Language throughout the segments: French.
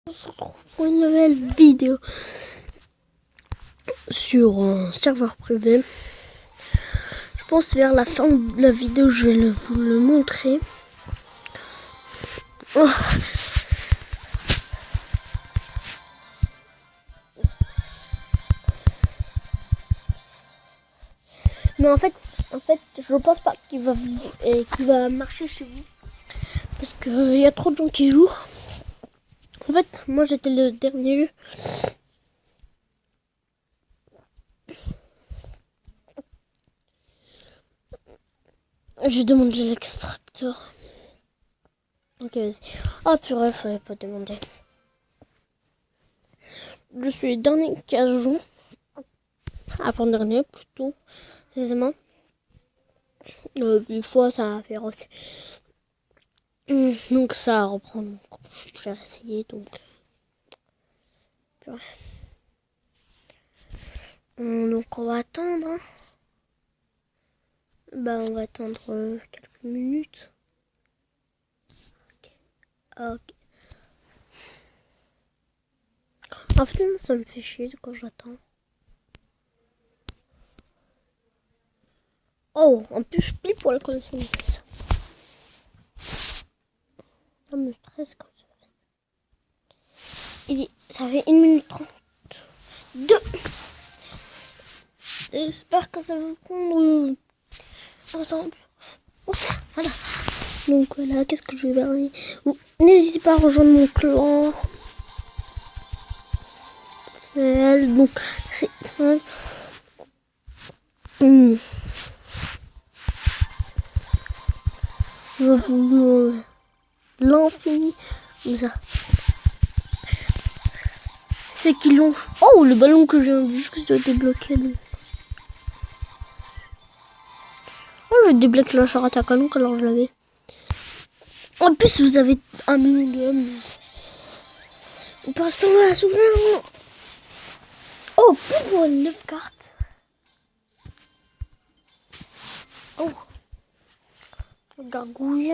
On se retrouve pour une nouvelle vidéo sur un serveur privé. Je pense vers la fin de la vidéo, je vais vous le montrer. Oh. Mais en fait, je pense pas qu'il va marcher chez vous. Parce qu'il y a trop de gens qui jouent. En fait, moi j'étais le dernier. Je demande l'extracteur. Ok, vas-y. Ah purée, fallait pas demander. Je suis le dernier qui a joué. Avant-dernier, plutôt. Aisément. Une fois, ça va faire aussi. Donc ça reprend. Je vais essayer donc. Donc on va attendre. Hein. Bah on va attendre quelques minutes. Ok. En fait ça me fait chier quand j'attends. Oh, en plus je plie pour la connaissance. Ça me stresse comme ça. Ça fait 1 minute 32. J'espère que ça va prendre ensemble. Ouf, voilà. Donc voilà, qu'est-ce que je vais faire? N'hésitez pas à rejoindre mon clan. Donc c'est je vous l'infini comme ça. C'est qu'ils l'ont. Oh, le ballon que j'ai juste débloqué. Oh, je débloque la charrette à canon alors je l'avais. En plus, vous avez un minigame. Pour l'instant, on va s'ouvrir. Oh, pour 9 cartes. Oh, gargouille.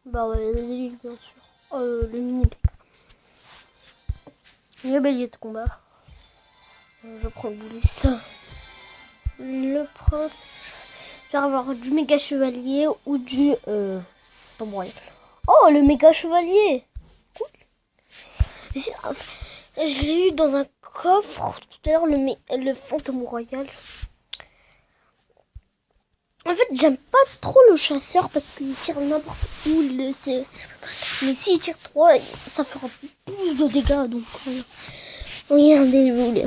Bah ouais, les élites, bien sûr. Oh, le mini. Le bélier de combat. Je prends le bouliste. Le prince. Je vais avoir du méga chevalier ou du tombe royal. Oh, le méga chevalier. Cool. Je l'ai eu dans un coffre tout à l'heure, le fantôme royal. En fait, j'aime pas trop le chasseur parce qu'il tire n'importe où. Mais s'il tire 3, ça fera plus de dégâts. Donc, regardez-vous les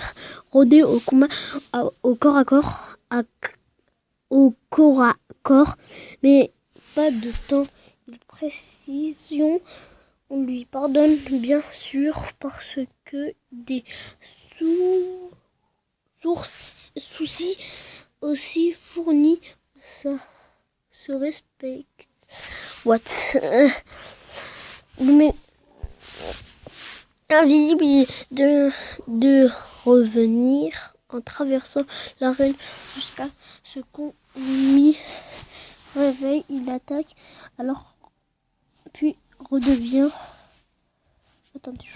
rôder au combat, au corps à corps, au corps à corps, mais pas de temps de précision. On lui pardonne bien sûr parce que des soucis aussi fournis, ça se respecte. What? Mais invisible de revenir en traversant l'arène jusqu'à ce qu'on lui réveille, il attaque alors puis redevient. Attendez.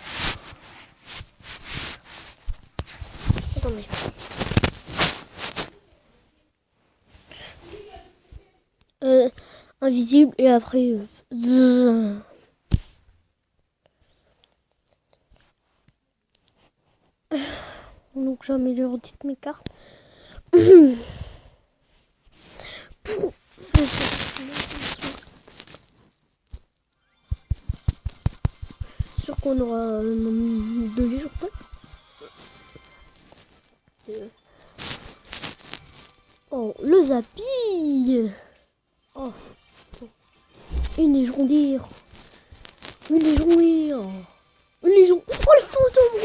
Invisible et après donc j'améliore toutes mes cartes. Sûr qu'on aura de légendes. Oh, le Zappy. Oh, une légendaire. Une légendaire. Une légendaire. Oh, le fantôme.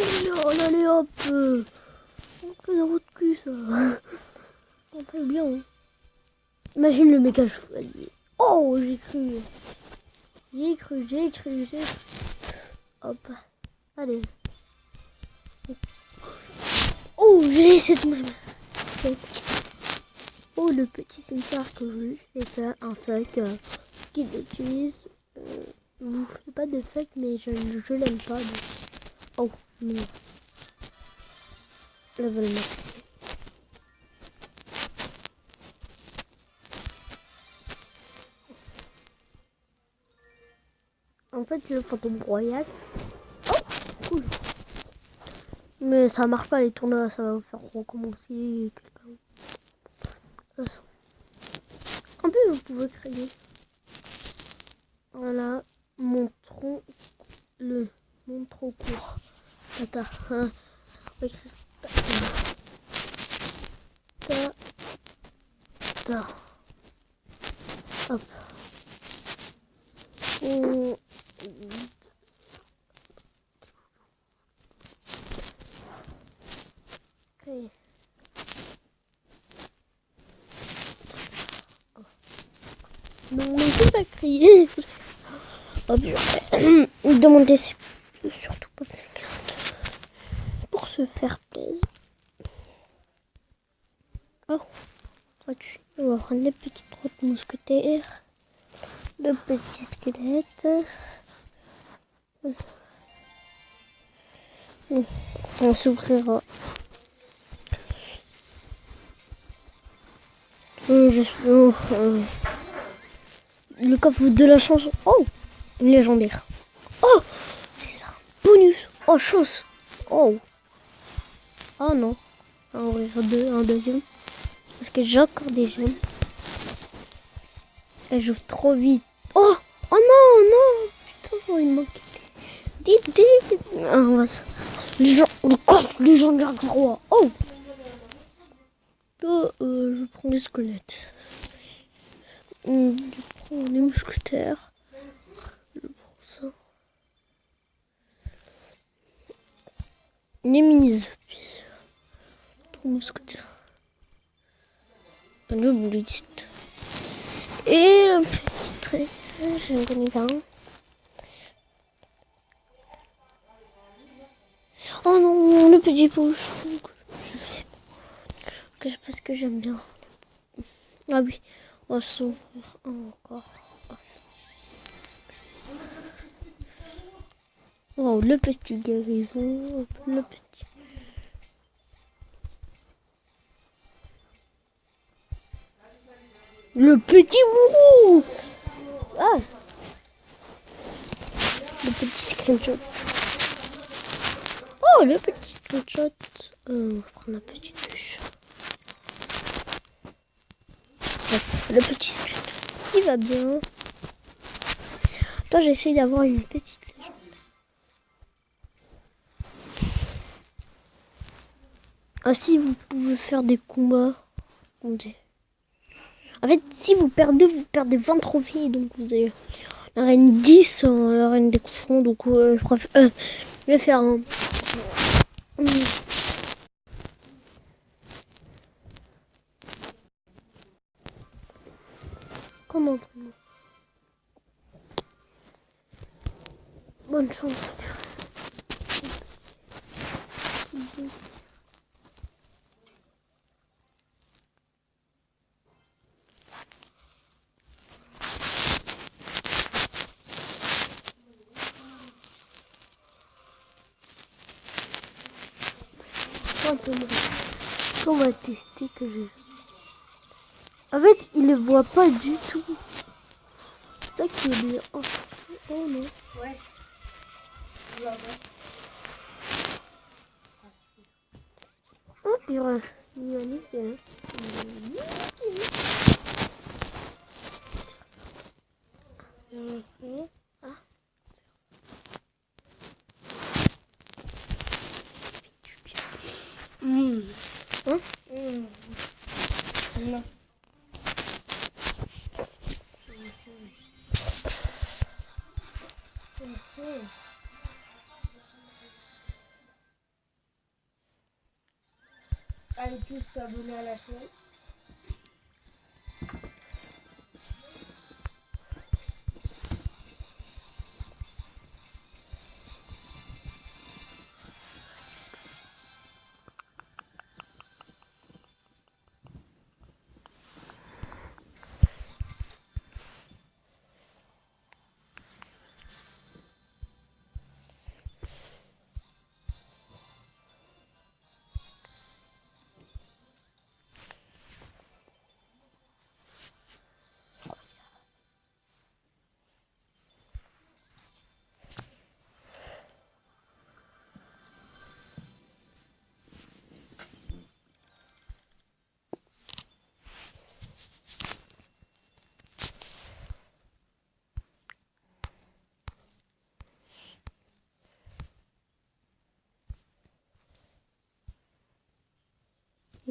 Oh, allez hop. Que de route de cul, ça. On fait bien. Hein. Imagine le méga chevalier. Oh, j'ai cru. J'ai cru. Hop. Allez. Oh, j'ai cette même. Oh, le petit cimetière que je fais ça, un fake qui l'utilise. Je vous fais pas de fake, mais je l'aime pas. Donc... Oh, non. Level max. En fait, le fantôme royal. Oh, cool. Mais ça marche pas les tournois, ça va vous faire recommencer quelqu'un. En plus, vous pouvez créer. Voilà, montrons le trop court. Tata, hein. On va écrire ta. Ta. Hop. Okay. Non, mais faut pas crier. Hop, je vais demander surtout pas pour se faire plaisir. Oh, on va prendre les petites trottes mousquetaires, le petit squelette. On s'ouvrira. Le coffre de la chance. Oh, une légendaire. Oh, c'est ça. Bonus. Oh, chance. Oh. Oh non. On va ouvrir un deuxième. Parce que j'ai encore des gemmes. Et j'ouvre trop vite. Oh. Oh non, non. Putain, il manque d'idées. Ah, le coffre légendaire du roi. Oh. Je prends les squelettes. Je prends les mousquetaires. Je prends ça. Les minis. Trois mousquetaires. Le bouliste. Et le petit trait. Je ne connais pas. Oh non, le petit bouchon. Parce que j'aime bien. Ah oui, on va s'ouvrir encore. Oh, le petit guérison. Le petit. Le petit bourreau. Ah. Le petit screenshot. Oh, le petit screenshot. On va prendre la petite touche. Le petit screenshot qui va bien. Attends, j'essaie d'avoir une petite légende. Ah, si vous pouvez faire des combats. En fait, si vous perdez 20 trophées. Donc vous avez la reine 10, la reine des cochons. Donc je vais faire un. Comment? Bonne chance. On va tester que j'ai. En fait, il ne voit pas du tout. C'est ça qui est bien. Oh, oh non. Ouais. Oh, pire. Il y a une idée. Ah. Hein? Non. Allez tous s'abonner à la chaîne.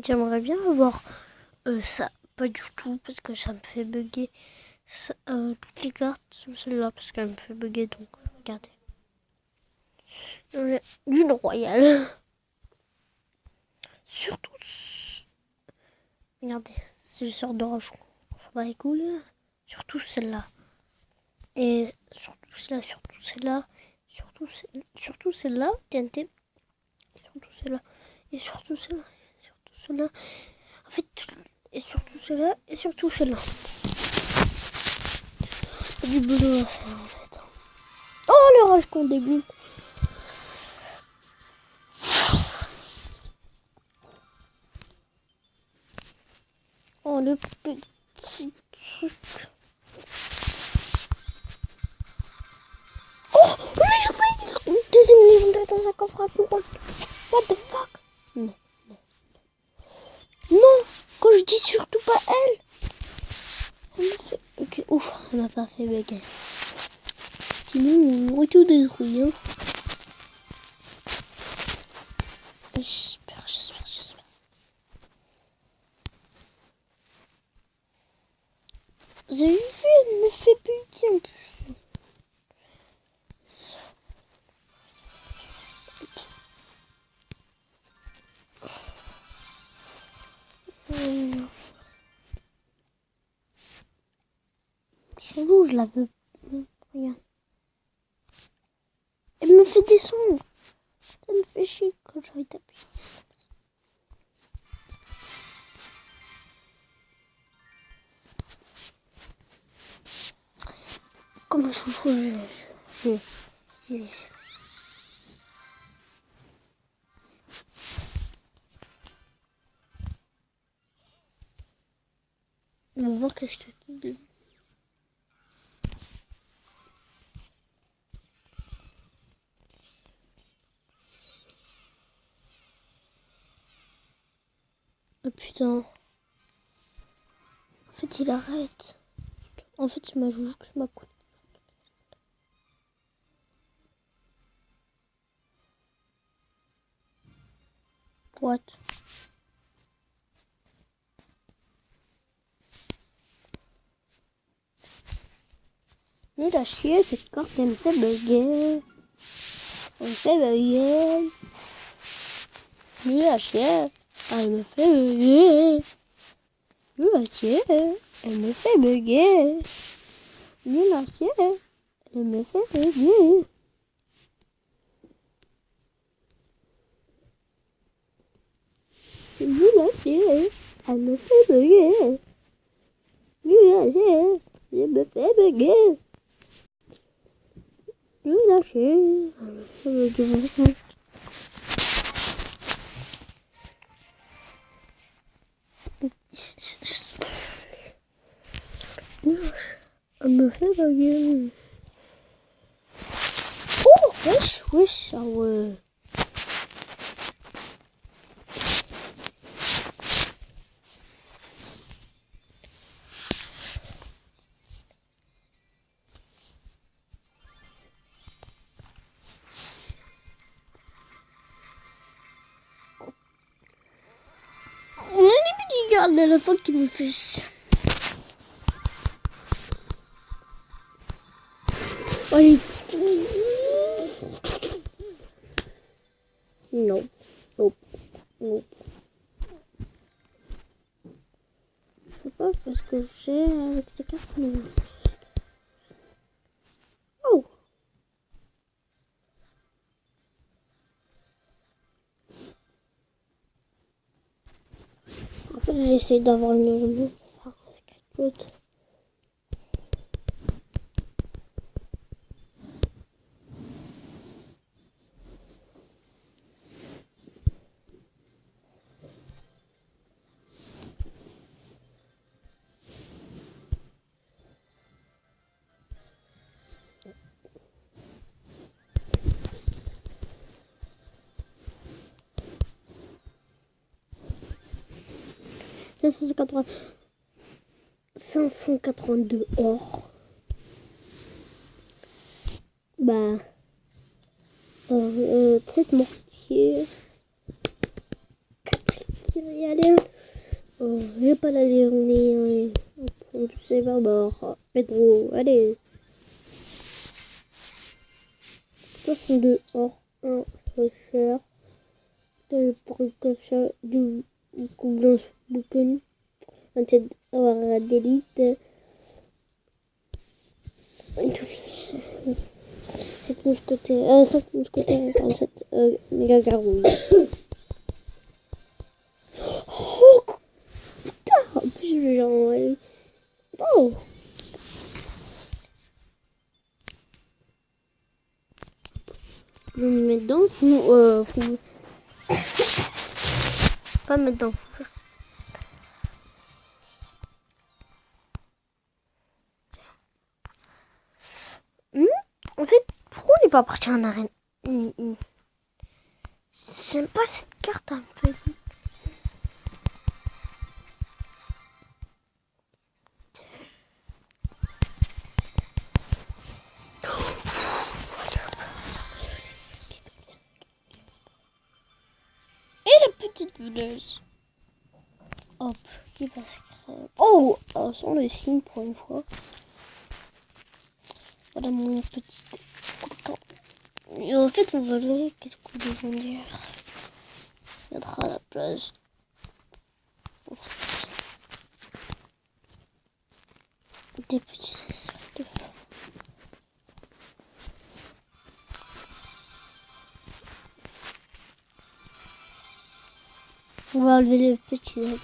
J'aimerais bien avoir ça. Pas du tout, parce que ça me fait bugger. Ça, toutes les cartes sont celle-là, parce qu'elle me fait bugger. Donc, regardez. Lune royale. Surtout. Regardez, c'est le sort de roche. Ça va les couilles. Surtout celle-là. Et surtout celle-là, surtout celle-là. Surtout celle-là, TNT. Surtout celle-là. Et surtout celle-là. Et surtout celle-là. En fait, et surtout celle-là. Et surtout celle-là. Du boulot à faire en fait. Oh, le rage qu'on dégoûte. Oh, le petit truc. Oh, le deuxième légendaire dans un coffre à fourreau. What the fuck? Non, non. Non, quand je dis surtout pas elle. Elle me fait... Ok, ouf, elle m'a pas fait bugger. Sinon, on aurait tout détruit. Hein. J'espère. Vous avez vu, elle me fait bugger un peu. Son loup, je la veux. Regarde. Elle me fait descendre. Ça me fait chier quand j'arrive d'appuyer. Comment je on va voir qu'est-ce que c'est. Oh putain. En fait, il arrête. En fait, il m'a joué que je m'accoude. What? Nul à chier, cette carte, elle me fait bugger. Elle me fait bugger. Nul à chier. Elle me fait bugger. Nul à chier. Elle me fait bugger. Nul à chier. Elle me fait bugger. Nul à chier. Elle me fait bugger. Nul à chier. Elle me fait bugger. Nul à chier. Elle me fait bugger. Elle me fait bugger. Oh, wesh, ah ouais. On a des petits gardes à la fin qui me fait chier. Allez. Non. Non. Non. Je sais pas parce que j'ai avec ces cartes. Oh. En fait, j'essaie d'avoir une légende pour faire un script. Ça, c'est 582 or. Bah. 7 mortiers. 4 kills. y aller. Oh, je vais pas l'aller, c'est pas mort. Pedro, allez. Ça c'est dehors, un cher. Pour que ça du blanc boucan. Un tête avoir d'élite. Cette mousquetaire, 5 mousquetaires, 47 méga garouille. Oh putain, en plus le genre. Oh! Je vais me mettre dedans, faut pas me mettre dedans, faut faire. En fait, pourquoi on n'est pas parti en arène? J'aime pas cette carte en fait. Petite village. Hop, qui passe. Oh, sans le signe pour une fois. Voilà mon petit coquin. Et en fait, on va voir qu'est-ce qu'on peut dire. Mettre à la place. Des petits sortes de femmes. On va enlever les petits habits.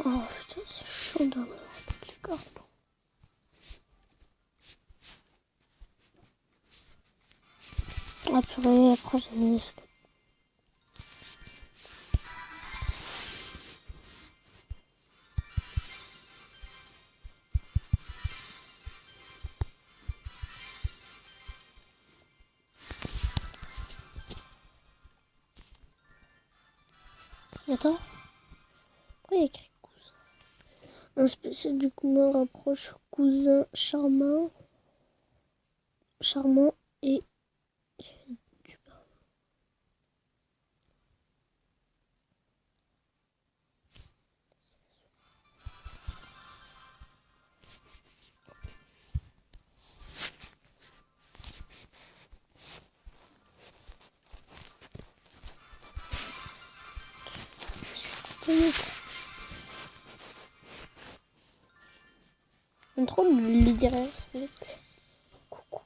Oh putain, c'est chaud dans les cartons. Ah purée, après j'ai mis ce. Attends. Pourquoi il y a écrit cousin? Un spécial du cousin rapproche cousin charmant et on trop les derrière respect. Coucou.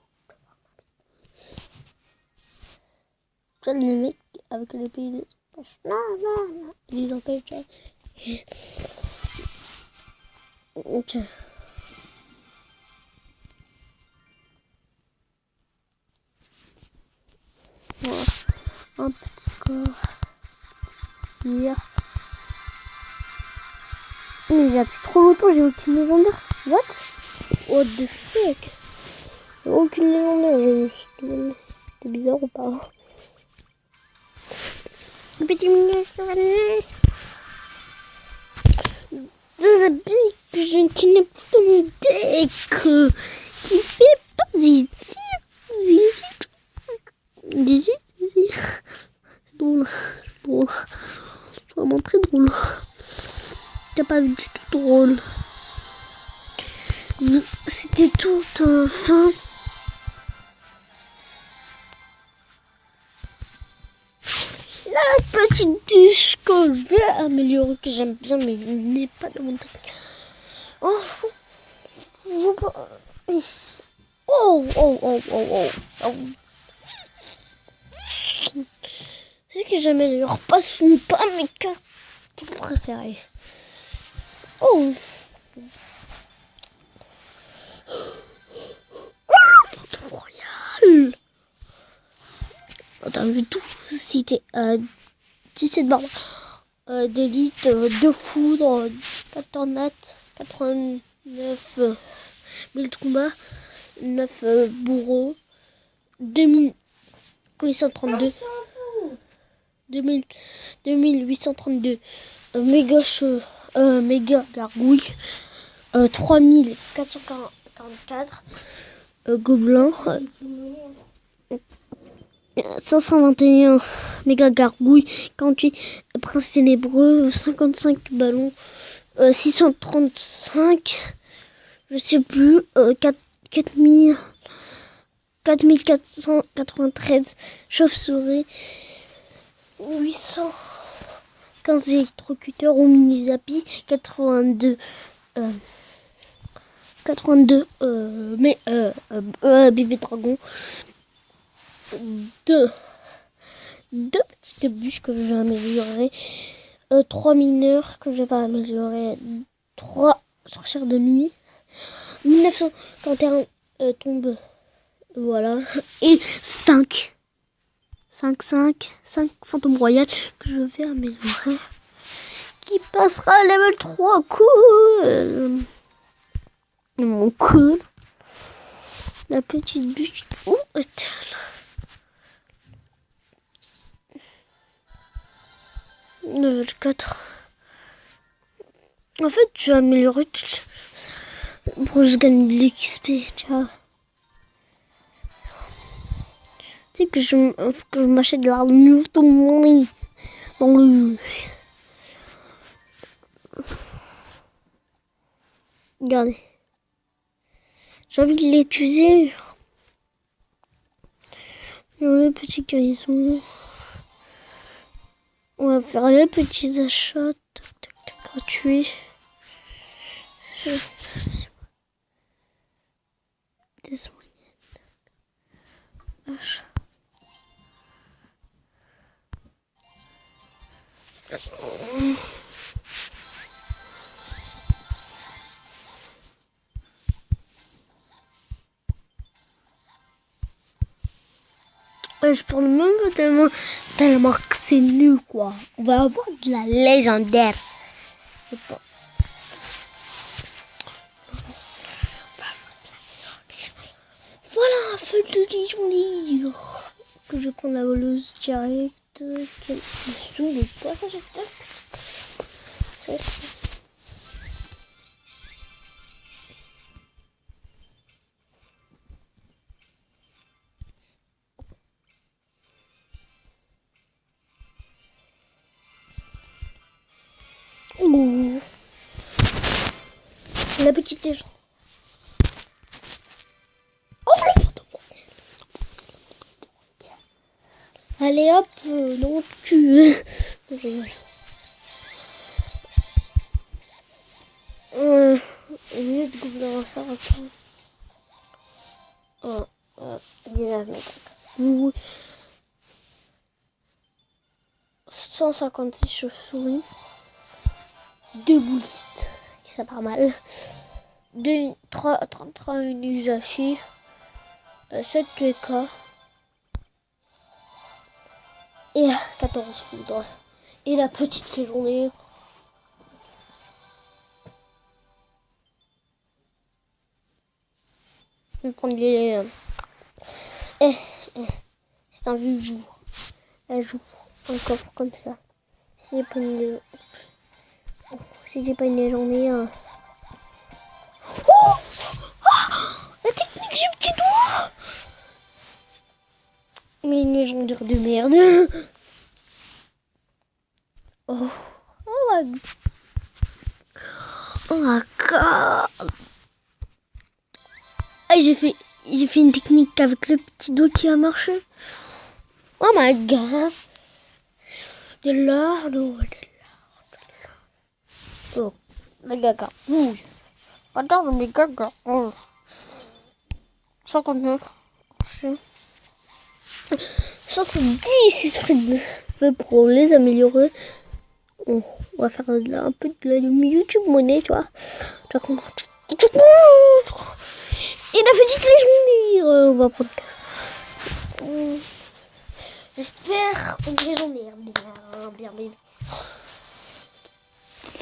Ça le mec avec les pays de poche. Non. Ils les empêchent. Ok. Voilà. Un petit corps. Hier. Mais j'ai appris trop longtemps, j'ai aucune légendaire. What the fuck? J'ai aucune légendaire. C'était bizarre ou pas? Le petit mignon deux habits que je qui n'est plus dans mon deck. Qui fait pas zizi. C'est drôle. C'est vraiment très drôle. T'as pas vu du tout drôle. C'était tout fin. La petite douche que j'ai améliorée, que j'aime bien, mais il n'est pas dans mon truc. Oh, Oh, oh, oh, oh, oh, oh. C'est que j'améliore pas, ce sont pas mes cartes préférées. Oh. Phantom Royal. Attends, je vais tout citer. 17 barres d'élite, 2 foudres, 4 tornades, 89 1000 de combat, 9 bourreaux, 2832, 2832 méga gargouille, 3444 gobelins, 521 méga gargouilles, 48 princes ténébreux, 55 ballons, 635, je sais plus, 4493 chauves-souris, 815 électrocuteurs ou mini-zapi, 82 bébé dragon, deux petites bûches que j'ai améliorées, 3 mineurs que j'ai pas amélioré, 3 sorcières de nuit, 1941 tombes, voilà, et 5 fantômes royales que je vais améliorer, qui passera à level 3, cool. Mon cool. La petite bûche. Oh, level 4. En fait, je vais améliorer pour que je gagne de l'XP, tu vois. Tu sais que je m'achète de la nouveau dans le... Regardez. J'ai envie de l'utiliser. Le petit garçon. On va faire les petits achats. Gratuits. Des moyennes. Achat. Je parle même pas tellement que c'est nul, quoi. On va avoir de la légendaire. Voilà, un feu de légendaire. Que je prends la voleuse directe. Quel sous le pas, ça oh. La petite légende. Allez hop, non tu... Au lieu de gouverner ça, attends. 156 chauves-souris. 2 boulistes, c'est pas mal. 33 Nuzashi. 7 PK. Et 14 foudres. Et la petite journée. Je vais prendre les... c'est un vieux jour. Un jour. Un coffre comme ça. Si j'ai pas une... Si j'ai pas une journée... Oh, la technique, j'ai un petit doigt. Mais une légendaire de merde. Oh my god. Ah, j'ai fait une technique avec le petit doigt qui a marché. Oh my god. De l'or. Oh, les gaga. Attends, mes gaga. Oh. 59. Ça c'est 10 esprits de feu pour les améliorer. On va faire un peu de la YouTube monnaie, tu vois. Et la petite légendaire. On va prendre. J'espère une légendaire. Bien.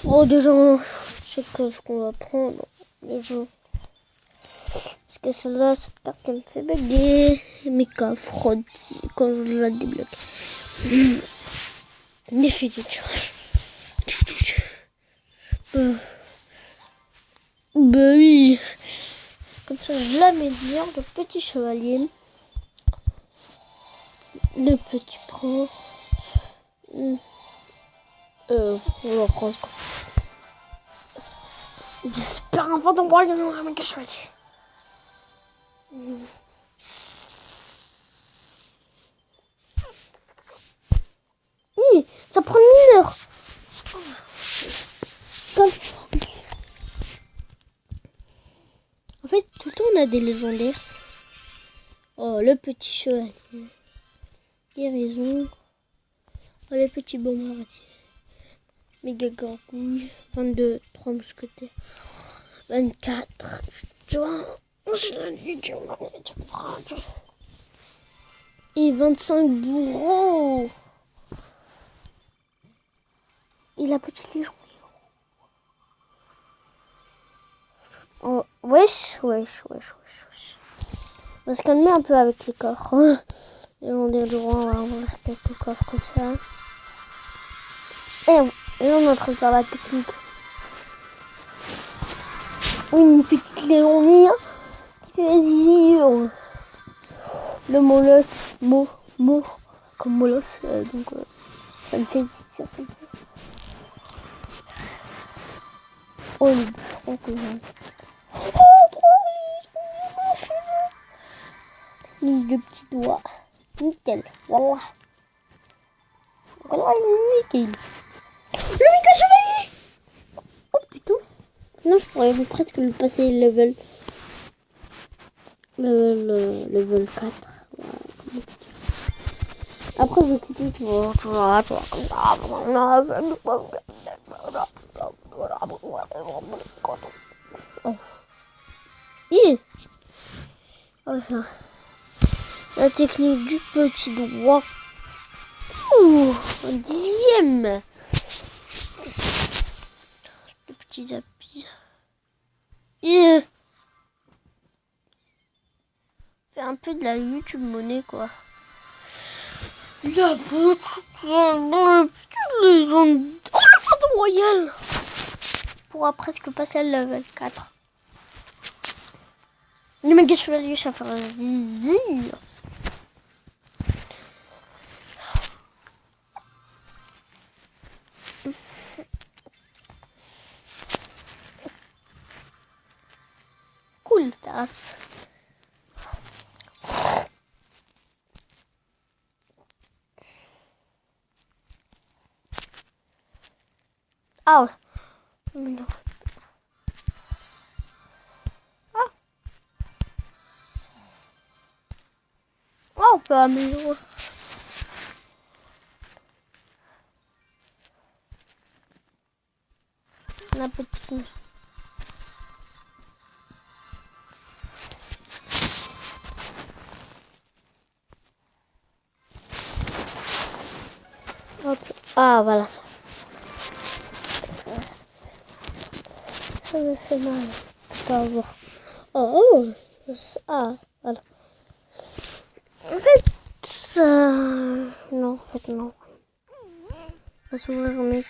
Oh, déjà, je sais que ce qu'on va prendre. Déjà. Parce que celle-là, cette carte, elle me fait bugger. Mes coffres, quand je la débloque. Défi du tirage. Bah oui. Comme ça, je l'améliore. Le petit chevalier. Le petit prince. On va prendre quoi? J'espère un fantôme royal ou un méga chevalier. Ça prend une heure. En fait, tout le temps, on a des légendaires. Oh, le petit chevalier. Guérison. Oh, le petit bombardier. Méga gargouille. 22, 3 mousquetaires. 24. Tu vois, et 25 bourreaux. Et la petite légende. Oh, wesh. On va se calmer un peu avec les coffres. Légendaire du roi, on va ouvrir quelques coffres comme ça. Et là, on est en train de faire la technique. Une petite légendaire qui fait zizir. Le molosse, comme molosse, donc ça me fait zizir. Oh, les bûcherons que j'aime. Oh, trop joli. Le petit doigt. Nickel. Voilà. Nickel. Le méga chevalier. Oh putain. Non, je pourrais presque le passer level 4. Après, je vais quitter tout ça. Oh. Enfin, la technique du petit doigt. Ouh, un 10e. Le petit zappi. Fait un peu de la YouTube monnaie, quoi. La petite légende. Oh, le fantôme royal. Pourra presque passer à level 4. Le méga chevalier, ça fera zizir. Cool, tasse. Ah ouais. Non. Ah. Oh, on peut améliorer. La petite. Hop. Ah, voilà. Ça me fait mal. Pas voir. Oh, ah, voilà. En fait, non, en fait, non. On va s'ouvrir, mec.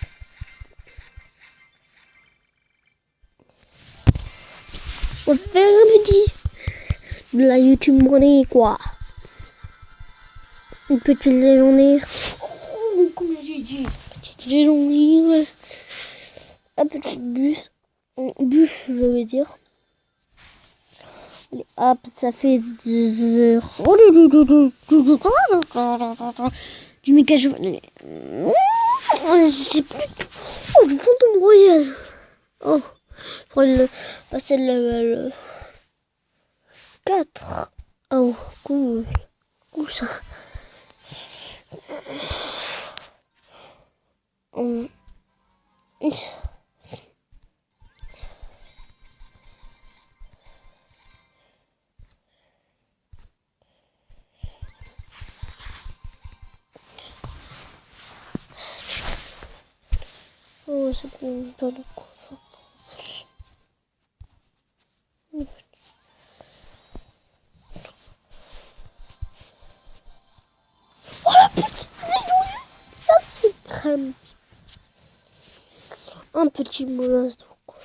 On va faire un petit de la YouTube monnaie, quoi. Une petite légendaire. Oh, comme j'ai dit, petite légendaire. Un petit bus. Bûche, je veux dire. Hop, ça fait du méga chevalier. Je sais plus. Oh, du fantôme royal. Oh, pour le passer le level 4. Oh, cool. Cool ça. On... Oh, c'est bon, pas de quoi. Oh la petite ça se crème. Un petit molasse de quoi.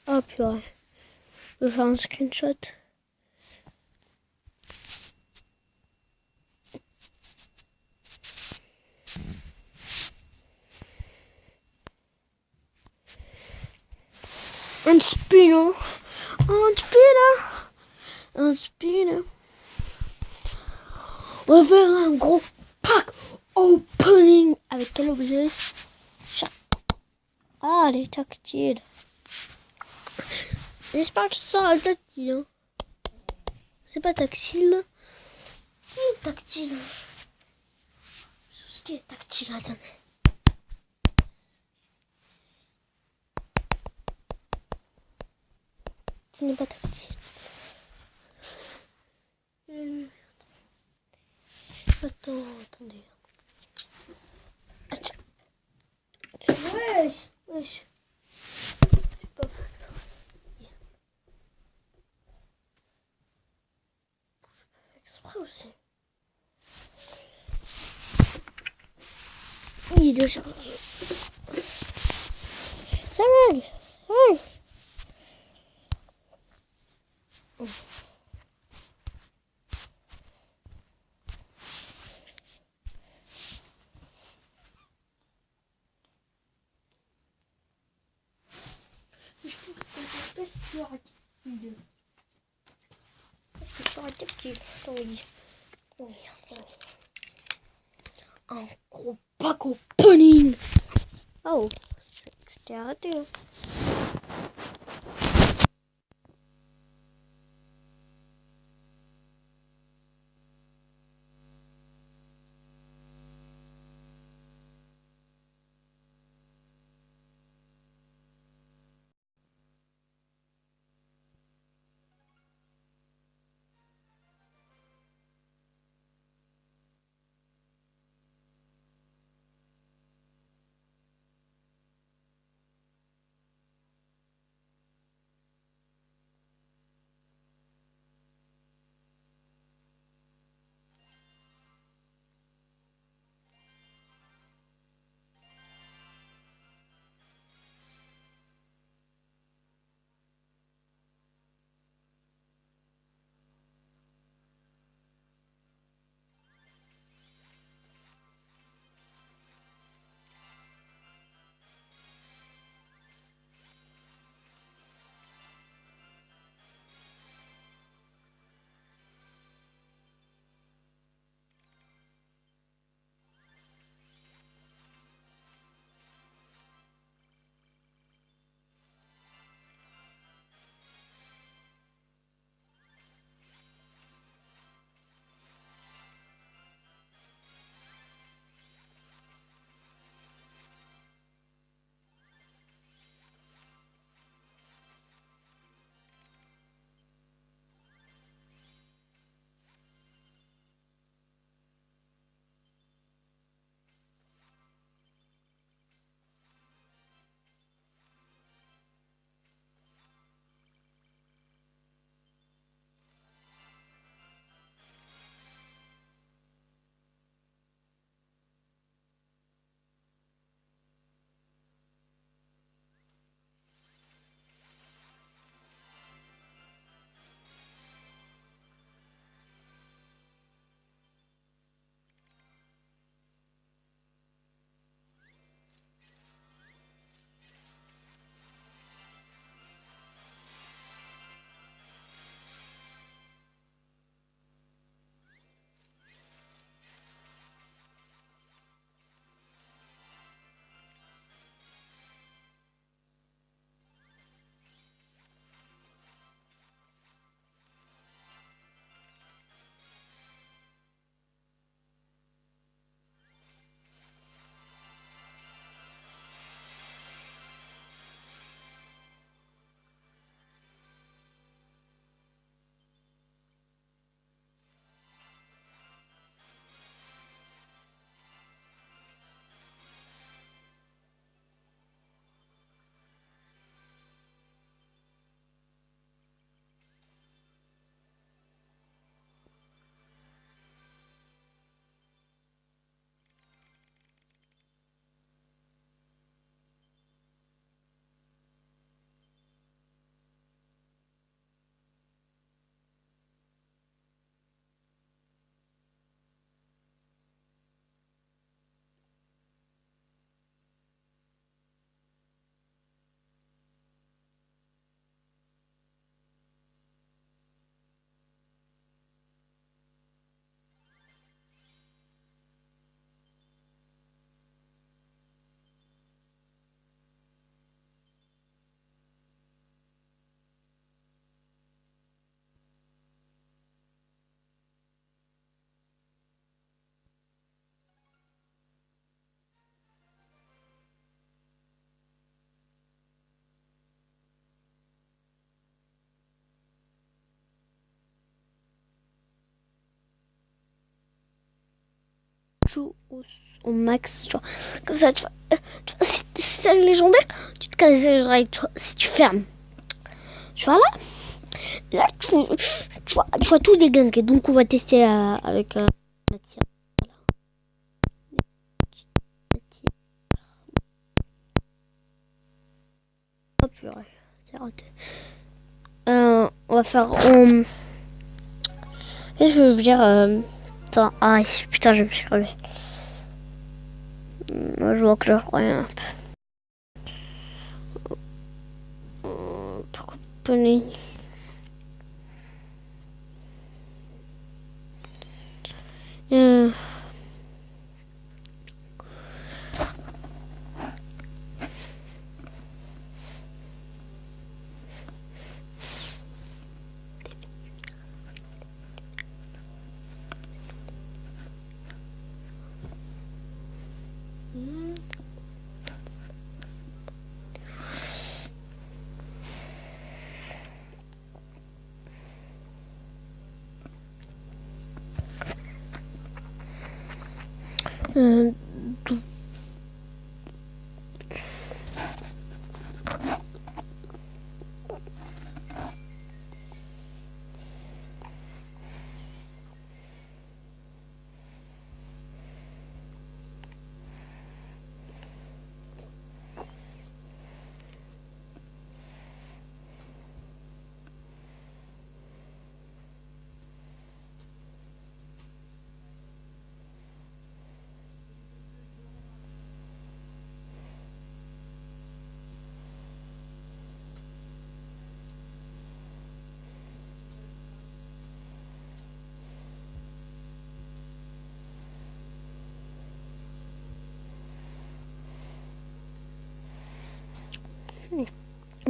Oh purée. Je vais faire un screenshot. Un spinner. Un spinner. Un spinner. On va faire un gros pack opening. Avec quel objet? Ah, les tactiles. J'espère que ça sera tactile. Hein. C'est pas tactile. Qui est tactile? Ce qui est tactile, attendez. Ce n'est pas tactile. Attendez. Wesh. J'ai pas fait ça. J'ai pas fait exprès aussi. Il est chargé. Ça va. Est-ce que tu auras des petits? Oui. Un gros pack opening. Oh, tu t'es arrêté. Hein. joues au max, tu vois. Comme ça, tu vois, si c'est un légendaire, tu te casses les oreilles, tu vois, si tu fermes. Tu vois là tu vois tout déglinguer. Donc on va tester avec Mathia. Oh purée, c'est raté. On va faire... Qu'est-ce que je veux dire attends, ah putain, je me suis crevé. Moi je vois que je rien. Pourquoi poney euh,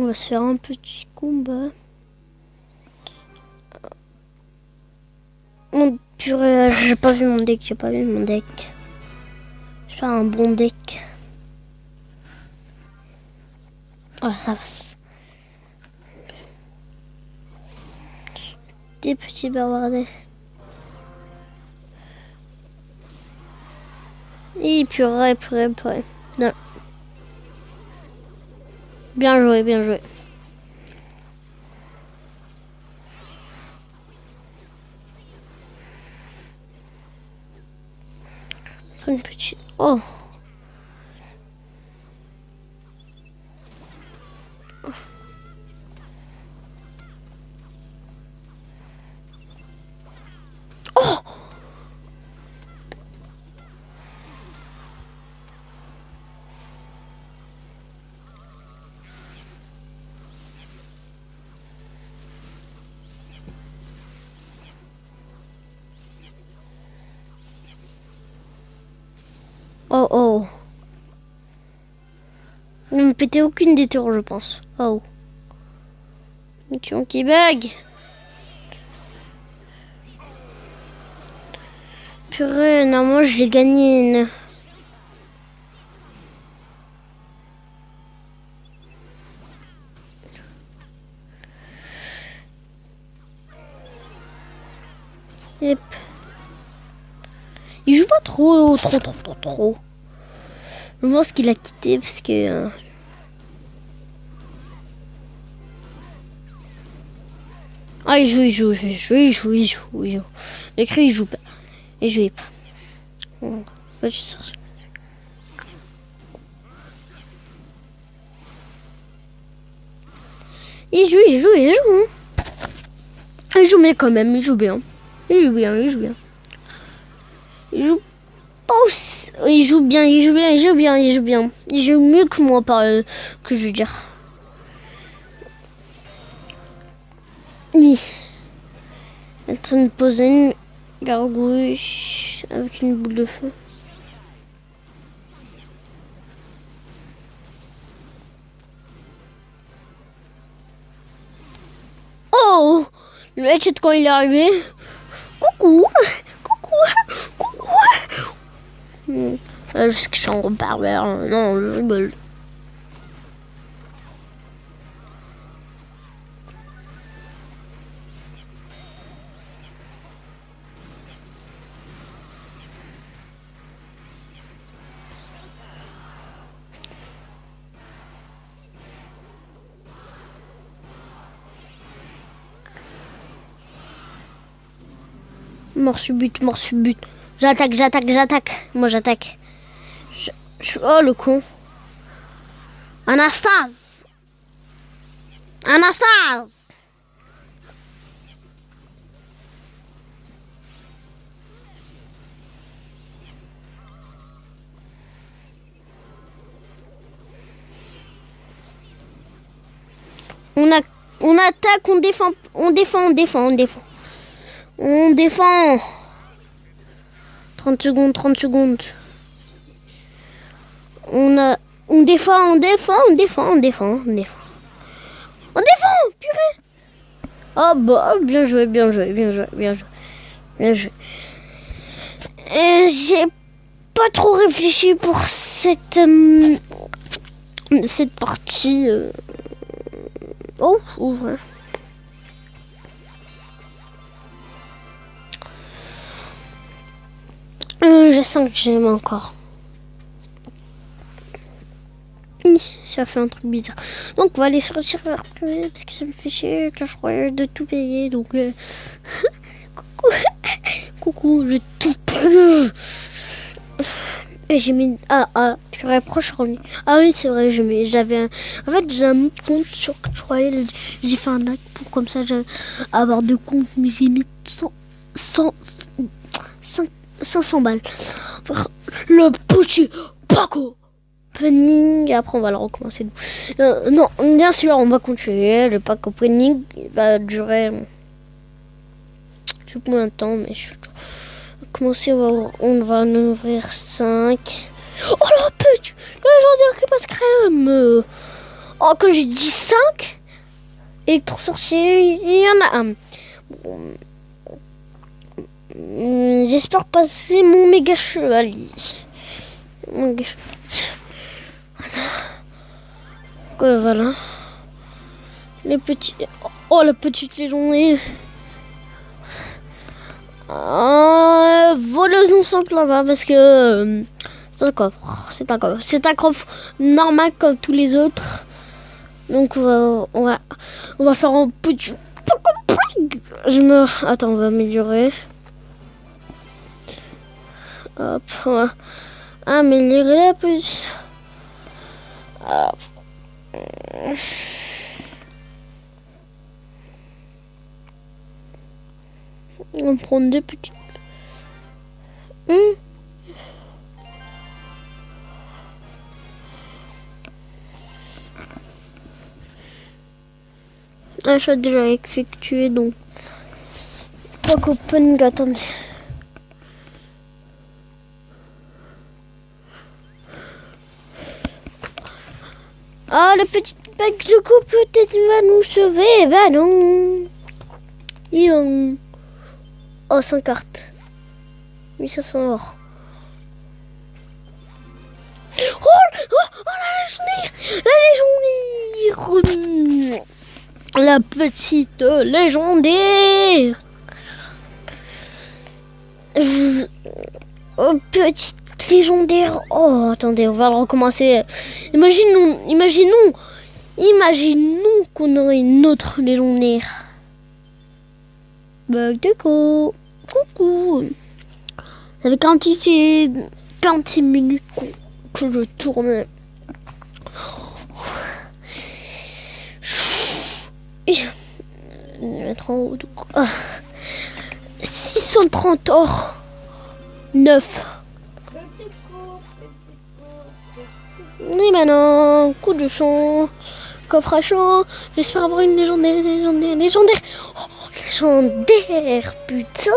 on va se faire un petit combat. Oh purée, j'ai pas vu mon deck, C'est pas un bon deck. Oh, ça passe. Des petits barbardés. Et purée. Non. Bien joué. C'est une petite... Oh. Oh. Ne me pétez aucune des tours, je pense. Oh. Mission qui bug. Purée, normalement je l'ai gagné. Yep. Il joue pas trop. Je pense qu'il a quitté parce que... Ah, il joue. L'écrit, il joue pas. Il jouait pas. Bon, il joue. Hein. Il joue, mais quand même, il joue bien. Il joue pas aussi... Il joue bien. Il joue mieux que moi, que je veux dire. Il est en train de poser une gargouille avec une boule de feu. Oh! Le headshot quand il est arrivé. Coucou. Je sais que je suis en gros pervers. Non, je rigole. Mort subite, mort subite. J'attaque, j'attaque, j'attaque. Moi, j'attaque. Oh, le con. Anastase. Anastase. On attaque, on défend, on défend, on défend, on défend. On défend. 30 secondes, 30 secondes. On défend, on défend, on défend, on défend, on défend. On défend, purée. Oh bah, bien joué, bien joué, bien joué, bien joué. Bien joué. J'ai pas trop réfléchi pour cette partie. Oh, ouais. Je sens que j'aime encore. Ça fait un truc bizarre. Donc on va aller sur le serveur privé parce que ça me fait chier Clash Royale de tout payer. Donc coucou, coucou, j'ai tout payé. Et j'ai mis purée, proche revenu. Ah oui, c'est vrai, j'avais en fait j'ai un autre compte sur Clash Royale. J'ai fait un acte pour comme ça avoir deux comptes, mais j'ai mis 500 balles. Le petit Paco. Opening, après on va le recommencer. Non, bien sûr, on va continuer. Le pack opening va durer. Je sais pas combien de temps, mais je vais commencer. On va en ouvrir 5. Oh la pute! Légendaire qui passe crème! Oh, quand j'ai dit 5, électro-sorcier, il y en a un. J'espère passer mon méga chevalier. Voilà. Les petits. Oh, la petite légendaire. Voleuse simple là-bas parce que c'est un coffre. C'est un coffre. C'est un coffre normal comme tous les autres. Donc on va faire un petit. Attends, on va améliorer. Hop, on va améliorer la petite. On va prendre deux petites. Achat déjà effectué, donc pas qu'open, attendez. Ah, le petit pack de coup peut-être va nous sauver. Bah non. Oh, 5 cartes. 1500 or. Oh, la légendaire. La petite légendaire. Oh, petite légendaire. Oh, attendez, on va le recommencer. Imaginons qu'on aurait une autre légendaire. Bah, d'accord. Coucou. Ça fait 46 minutes que je tourne. Je vais mettre en haut. 630 or. 9. Et maintenant, coup de champ. Coffre à champ. J'espère avoir une légendaire. Oh, légendaire, putain.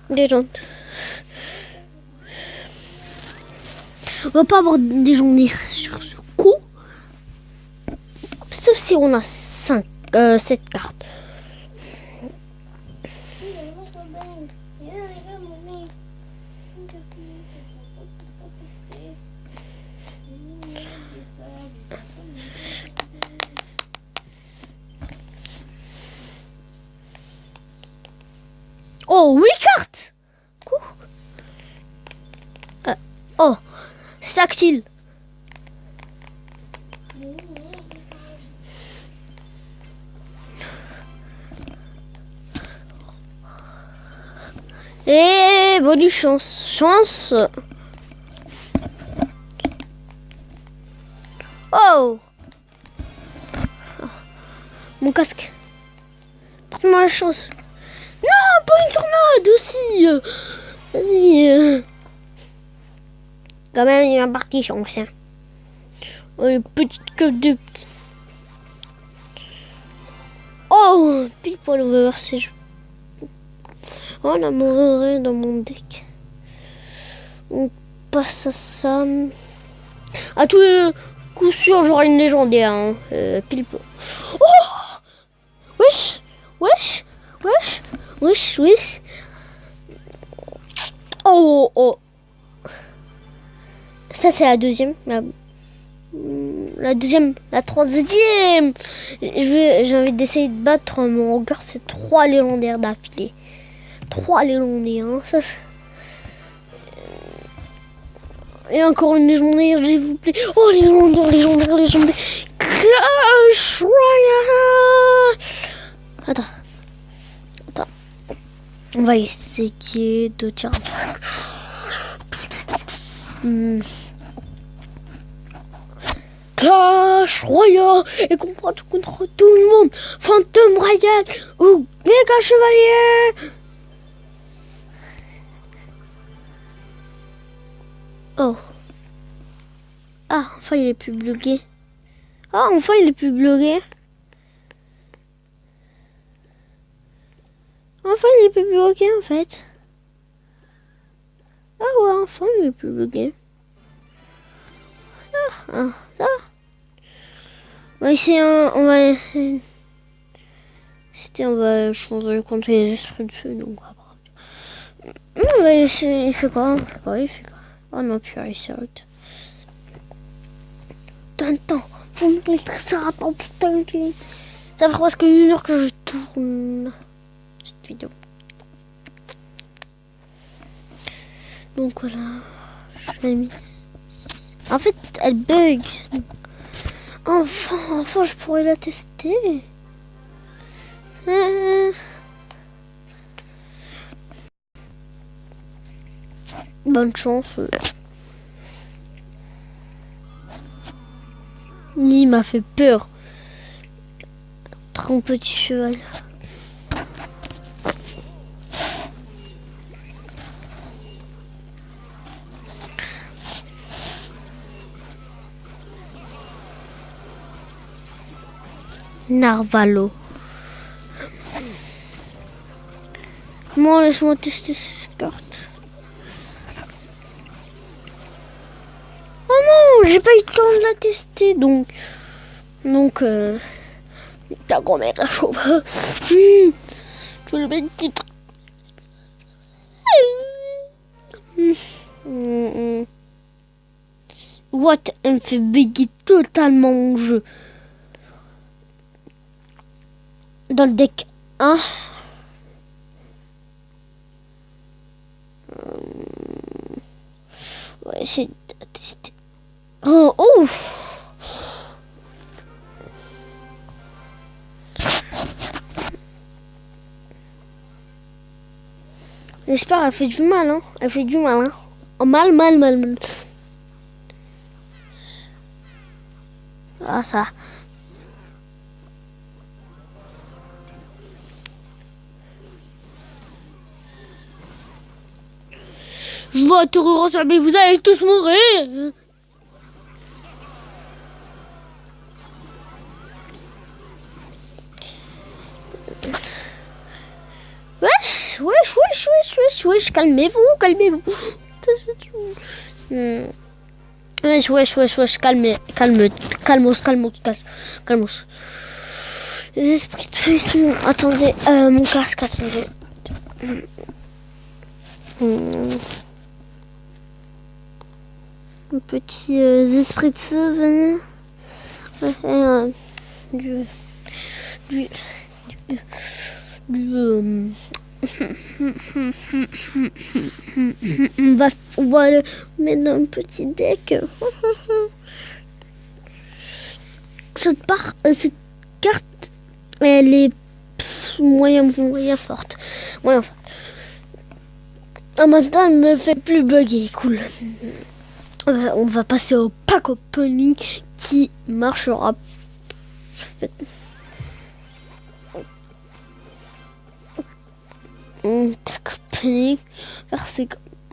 Légende. On va pas avoir des légendaires sur ce coup. Sauf si on a 7 cartes. Oh, 8 cartes. Oh, c'est tactile. Et bonne chance. Chance. Oh! Mon casque. Porte-moi la chance. Non, pas une tornade aussi. Vas-y. Quand même, il y a un parti chance. Hein. Oh, une petite queue de... Oh! Pile poil au reverser. Oh, on a mouré dans mon deck. On passe à ça. À tous les coups sûrs, j'aurai une légendaire. Hein. Pile poil. Oh! Wesh! Wesh! Wesh! Wesh! Wesh! Oh! Oh! Ça, c'est la deuxième. La deuxième. La troisième! J'ai envie d'essayer de battre mon regard. C'est 3 légendaires d'affilée. 3 légendaires. Hein. Ça, et encore une légendaire, s'il vous plaît. Oh, légendaire. Clash Royale. Attends. On va essayer de tirer un truc. Clash Royale et combattre contre tout le monde. Fantôme Royal ou Méga Chevalier. Oh. Ah, enfin il est plus bloqué. En fait. En fait. Ah ouais, enfin il est plus bloqué. Ça. On va changer le compte les esprits dessus, donc on va essayer. Il fait quoi? Oh non, purée, c'est route. Attends, faut me mettre ça, attends, putain. Ça fait presque 1 heure que je tourne cette vidéo. Donc voilà, je l'ai mis. En fait, elle bug. Enfin, je pourrais la tester. Bonne chance. Il m'a fait peur. Trop petit cheval. Narvalo. Bon, laisse-moi tester cette carte. Oh non, j'ai pas eu le temps de la tester, donc ta grand-mère la chauve. Je veux le même titre. What? Elle me fait bugger totalement mon jeu. Dans le deck 1. On va essayer de tester. Oh! J'espère elle fait du mal, hein. Oh, mal. Ah, ça. Je vais te ressembler, vous allez tous mourir. Wesh, calmez-vous. Wesh, calmos. Les esprits de feu sont... Attendez, mon casque, attendez. Petits esprits de feu, venez. On va le mettre dans un petit deck. Cette carte, elle est moyen forte. Ah, maintenant, elle me fait plus bugger. Cool. On va passer au pack opening qui marchera. Pack opening.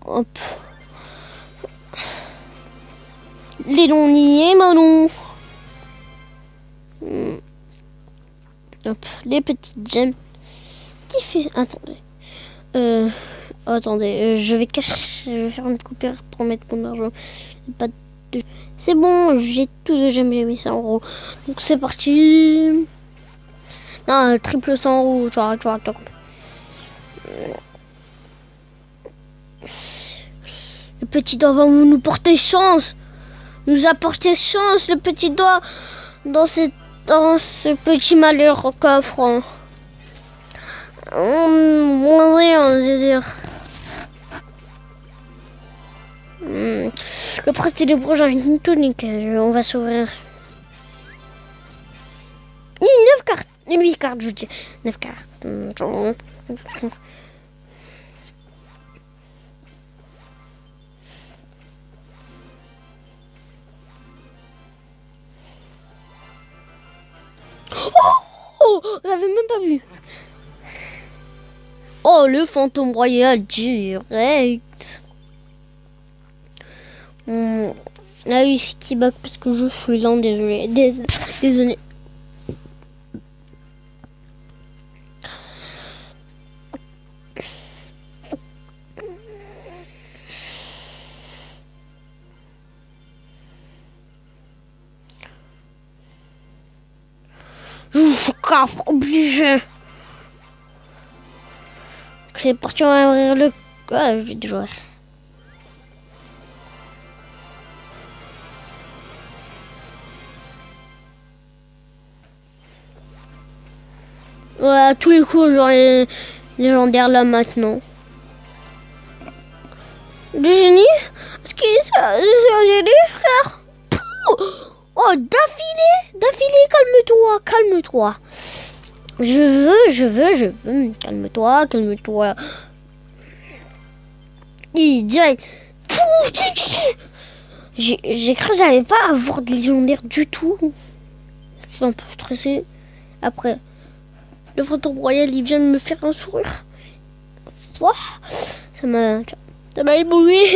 Hop. Les lonniers, Manon. Hop. Les petites gemmes. Qui fait. Attendez. Je vais faire une coupure pour mettre mon argent. Pas de... C'est bon, j'ai tout de gemmes, j'ai mis 100 €. Donc c'est parti. Non, triple 100 €. Tu vois. Le petit doigt va nous porter chance. Nous apporter chance, le petit doigt, dans ce petit malheur au coffre. Mon rien, je veux dire. Le prince et le prochain, une tunique. On va s'ouvrir. 9 cartes. 8 cartes, je dis. 9 cartes. Oh, on l'avait même pas vu. Oh, le fantôme royal direct. Là, il qui bug parce que je suis lent, désolé. Désolé. Coffre obligé. C'est parti, on va ouvrir le... Ah, j'ai déjà ouvert. Ouais, à tous les coups, j'aurai légendaire là maintenant. Du génie? Est-ce que c'est un génie, frère? Oh, d'affilée, calme-toi. Je veux. Calme-toi. Direct. J'ai cru que j'allais pas avoir de légendaire du tout. Je suis un peu stressée. Après, le fantôme royal, il vient de me faire un sourire. Wow. Ça m'a ébloui.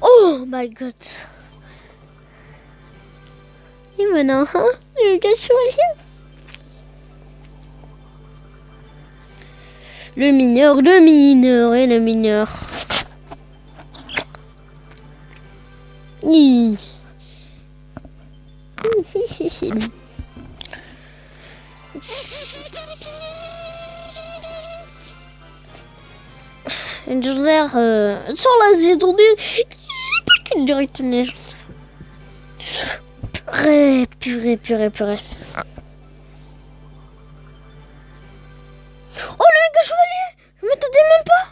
Oh my god. Et maintenant, le gars chevalier. Le mineur. Une journée sur la saison de direct neige. Purée. Oh, le méga chevalier! Je m'attendais même pas!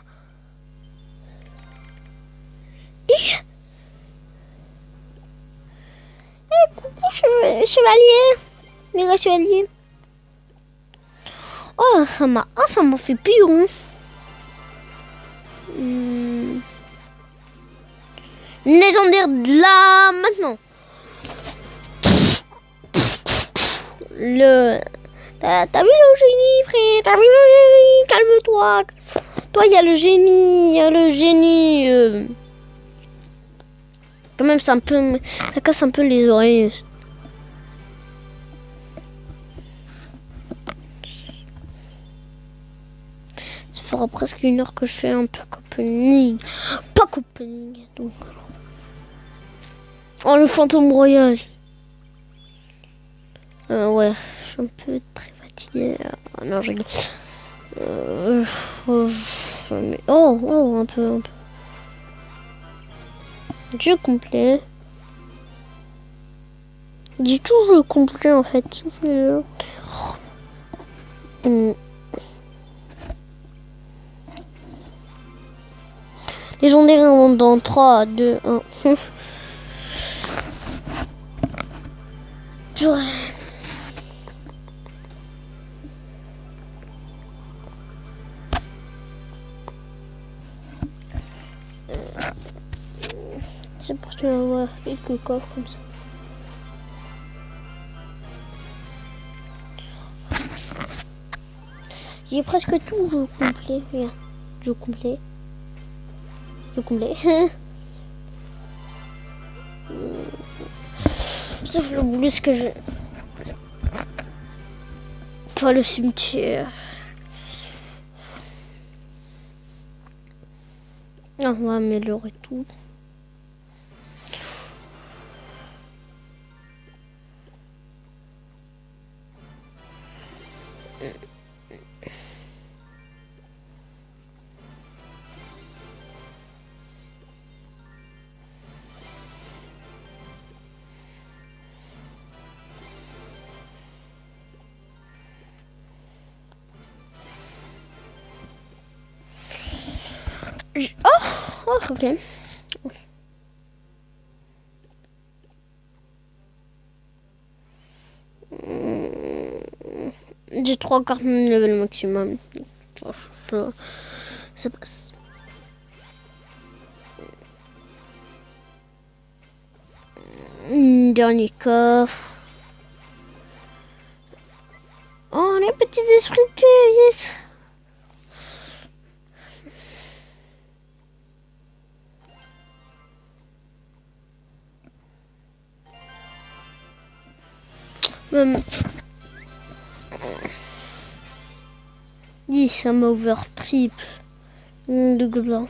Coucou chevalier! Méga chevalier! Oh, ça m'a fait pire. Légendaire là maintenant. T'as vu le génie, frère? T'as vu le génie? Calme-toi. Toi, il y a le génie. Quand même, ça casse un peu les oreilles. Ça fera presque 1 heure que je fais un pack opening. Donc. Oh, le fantôme royal. Ouais, je suis un peu très fatiguée. Non, je rigole. Un peu. Jeu complet. Dis tout jeu complet en fait. Légendaire dans 3, 2, 1. ouvrir quelques coffres comme ça. J'ai presque tout jeu complet. Regarde. Jeu complet. Jeu complet. Sauf le boulot que j'ai. Pas le cimetière. On va améliorer tout. Oh, ok. J'ai 3 cartes level maximum. Ça passe. Dernier coffre. Oh, les petits esprits de paix, yes. Même 10, ça m'a ouvert triple de gobelins.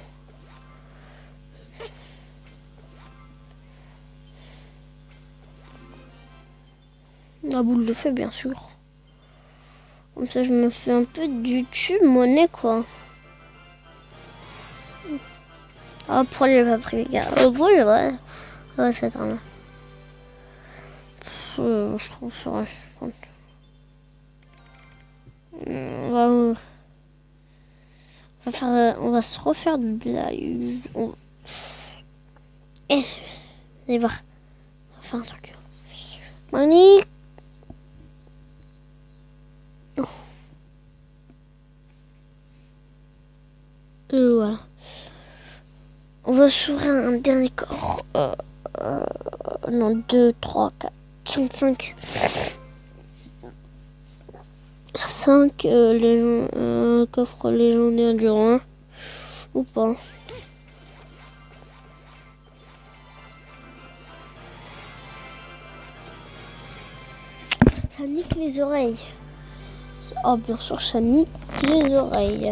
La boule de feu, bien sûr. Comme ça, je me fais un peu du tube monnaie, quoi. Ah, pourquoi j'ai pas pris les gars? Ouais, c'est un. Je trouve ça. On va se refaire de la. Allez voir. On va faire un truc. Mani. Oh. Voilà. On va s'ouvrir un dernier corps. Non, 2, 3, 4, 5. 5 coffres légendaires du roi. Ou pas. Ça nique les oreilles. Oh, bien sûr, ça nique les oreilles.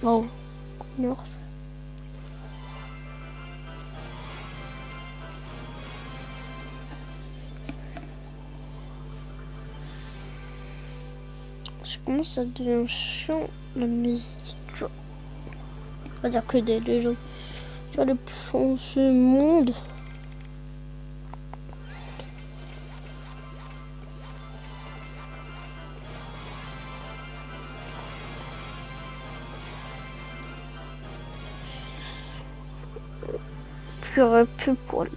Oh, non. Ça commence à devenir chiant, la musique. On va dire que des gens qui ont le plus chanceux monde. Plus poil.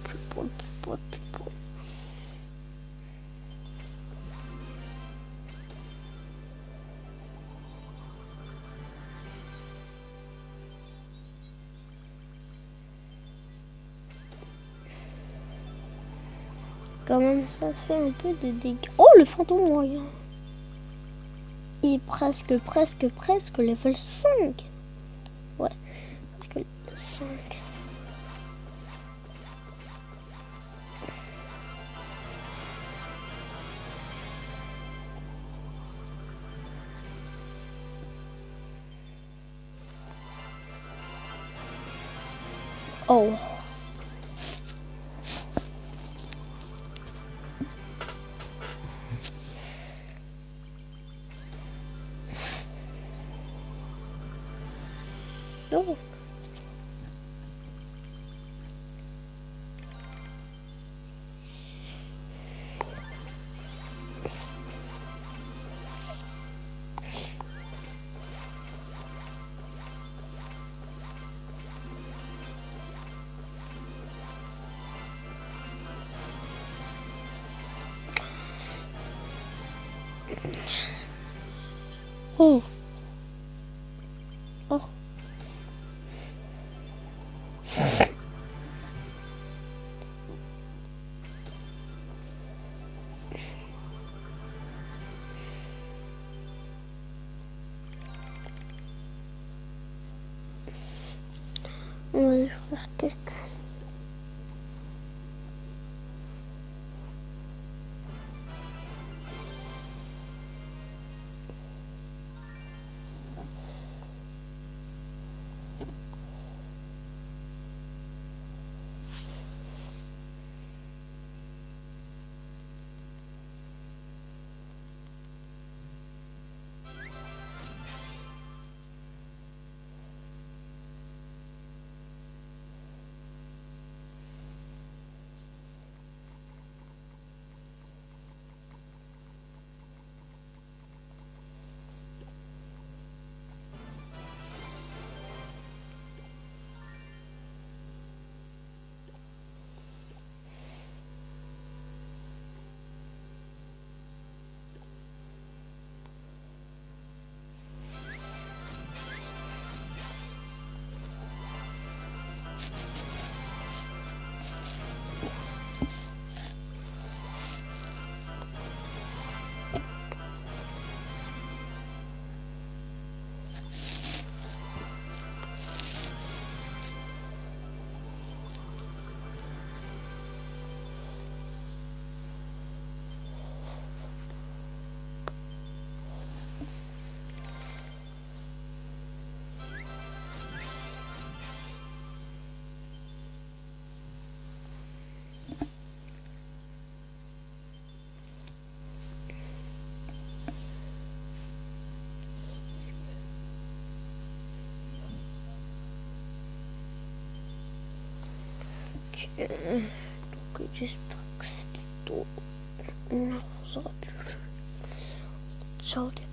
Quand même, ça fait un peu de dégâts. Oh, le fantôme moyen. Il est presque level 5. Ouais, presque level 5. Oh. Oh. Oh. On va faire quelques. Donc j'espère que c'était tout. On en aura plus. Ciao les